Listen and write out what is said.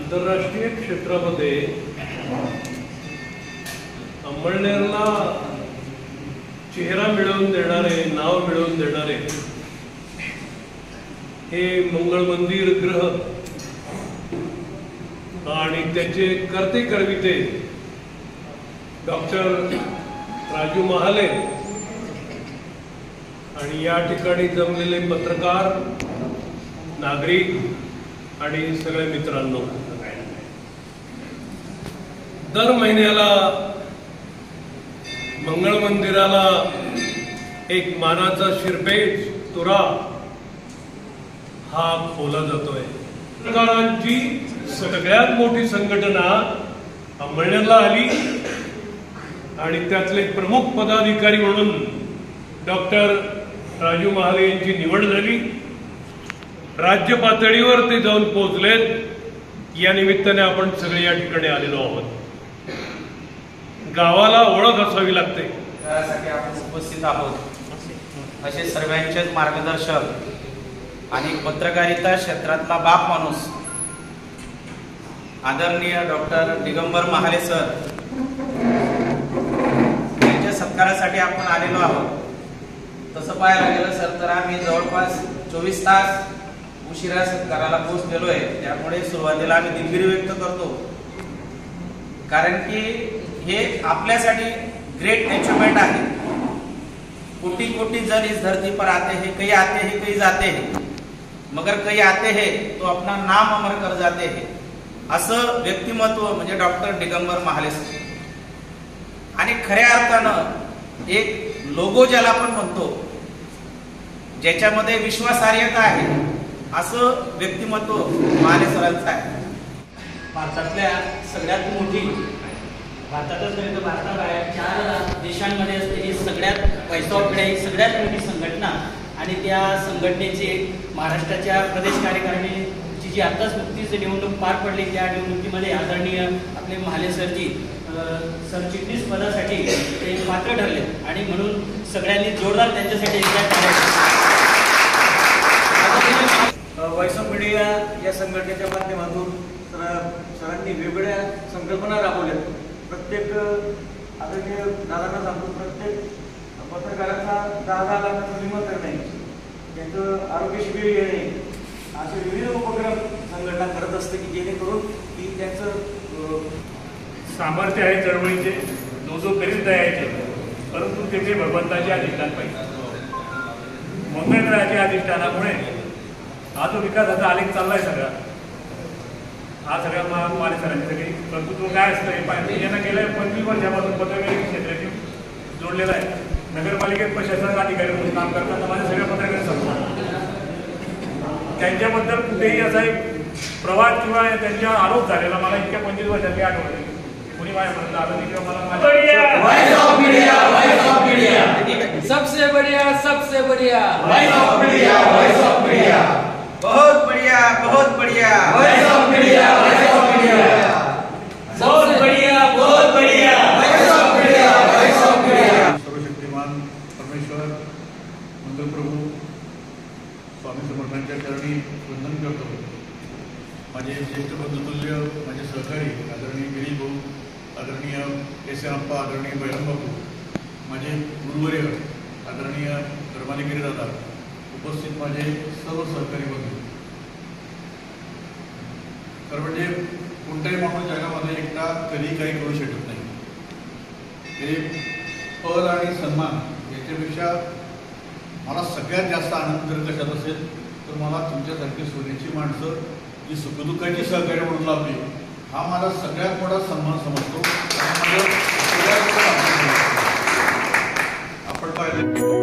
आंतरराष्ट्रीय क्षेत्रामध्ये अंमळनेरला चेहरा मिळवून देणारे, नाव मिळवून देणारे हे मंगळ मंदिर ग्रह आणि त्याचे कर्ते करविते डॉक्टर राजू महाले आणि या ठिकाणी जमलेले पत्रकार, नागरिक आणि सगळे मित्रांनो, दर महिन्याला मंगळ मंदिराला एक मानाचा शिरपेच तुरा हा खोला जातोय। पत्रकारांची सगळ्यात मोठी संघटना अंमळनेरला आली आणि त्यातले प्रमुख पदाधिकारी म्हणून डॉक्टर राजू महाले यांची निवड झाली। राज्य पातळीवर ते जाऊन पोहोचलेत। या निमित्ताने आपण सगळे या ठिकाणी आलेलो आहोत। गावाला ओळख असावी लागते, त्यासाठी आपण उपस्थित आहोत। असे सर्वांचेच मार्गदर्शक आणि पत्रकारिता क्षेत्रातला बाप माणूस आदरणीय डॉक्टर दिगंबर महाले सर यांच्या सत्कारासाठी आपण आलेलो आहोत। तसं पाहायला गेलं सर तर आम्ही जवळपास 24 तास उशिरा सत्काराला पोहोचलेलो आहे। त्यामुळे सुरुवातीला आम्ही दिलगिरी व्यक्त करतो, कारण की हे आपल्यासाठी ग्रेट अचीवमेंट आहे। कोटि कोटि जन इस धरती पर आते हैं, कई आते हैं कई जाते हैं, मगर कई आते हैं तो अपना नाम अमर कर जाते हैं। असं व्यक्तिमत्व म्हणजे डॉक्टर दिगंबर महाले सर। आणि खऱ्या अर्थानं एक लोगो ज्याला आपण म्हणतो, ज्याच्यामध्ये विश्वासार्हता आहे, असं व्यक्तिमत्व महाले सरांचं आहे। भारतातल्या सगळ्यात मोठी, भारतातच नाही तर भारताबाहेर 4 देशांमध्ये असलेली सगळ्यात पैसा ही सगळ्यात मोठी संघटना आणि त्या संघटनेची महाराष्ट्राच्या प्रदेश कार्यकारिणीची जी आताच नुकतीच निवडणूक पार पडली, त्या निवडणुकीमध्ये आदरणीय आपले महाले सरजी सरचिटणीस पदासाठी ते पात्र ठरले आणि म्हणून सगळ्यांनी जोरदार त्यांच्यासाठी व्हॉइस ऑफ मीडिया या संघटनेच्या माध्यमातून सरांनी वेगवेगळ्या संकल्पना राबवल्या। प्रत्येक आदरणीय दादांना सांगतो, प्रत्येक पत्रकारांना 10-10 लाखाचं विमा करणे, त्यांचं आरोग्य शिबिर घेणे, असे विविध उपक्रम संघटना करत असते की जेणेकरून की त्यांचं सामर्थ्य आहे चळवळीचे, जो करीत द्यायचे, परंतु तेथे भगवंताचे अधिष्ठान पाहिजे। मंगळग्रहाच्या अधिष्ठानामुळे हा जो विकासाचा आलेख चाललाय सगळा, हा सगळ्या महाले सरांची सगळी कर्तृत्व काय असतं हे पाहिजे। यांना गेल्या 25 वर्षापासून पत्रकारिता क्षेत्राशी जोडलेला आहे। नगरपालिकेत प्रशासक अधिकारी म्हणून काम करताना माझ्या सगळ्या पत्रकार संस्था, त्यांच्याबद्दल कुठेही असा एक प्रवाद किंवा त्यांच्या आरोप झालेला मला इतक्या 25 वर्षात आठवत नाही। कोणी माझ्या म्हणलं आलं नाही किंवा मला सबसे बढ़िया सबसे बढ़िया voice of media, voice of media, बहुत बढ़िया बहुत बढ़िया, voice of media, voice of media, बहुत बढ़िया बहुत बढ़िया, voice of media, voice of media. सर्वशक्तिमान परमेश्वर मंगलप्रभू स्वामी समर्थांच्या चरणी वंदन करतो। माझे ज्येष्ठ बंधुतुल्य, माझे सहकारी आदरणीय गिरीश भाऊ, आदरणीय एस अप्पा, आदरणीय बहिरम बापू, माझे गुरुवर्य आदरणीय धर्माधिकारी दादा, उपस्थित माझे सर्व सहकारी बंधू। तर म्हणजे कोणत्याही माणूस जगामध्ये एकटा कधी काही करू शकत नाही। हे पद आणि सन्मान याच्यापेक्षा मला सगळ्यात जास्त आनंद जर कशात असेल तर मला तुमच्यासारखी सोन्याची माणसं जी सुखदुःखाची सहकार्य म्हणून लाभली, हा माझा सगळ्यात मोठा सन्मान समजतो। आपण पाहिलं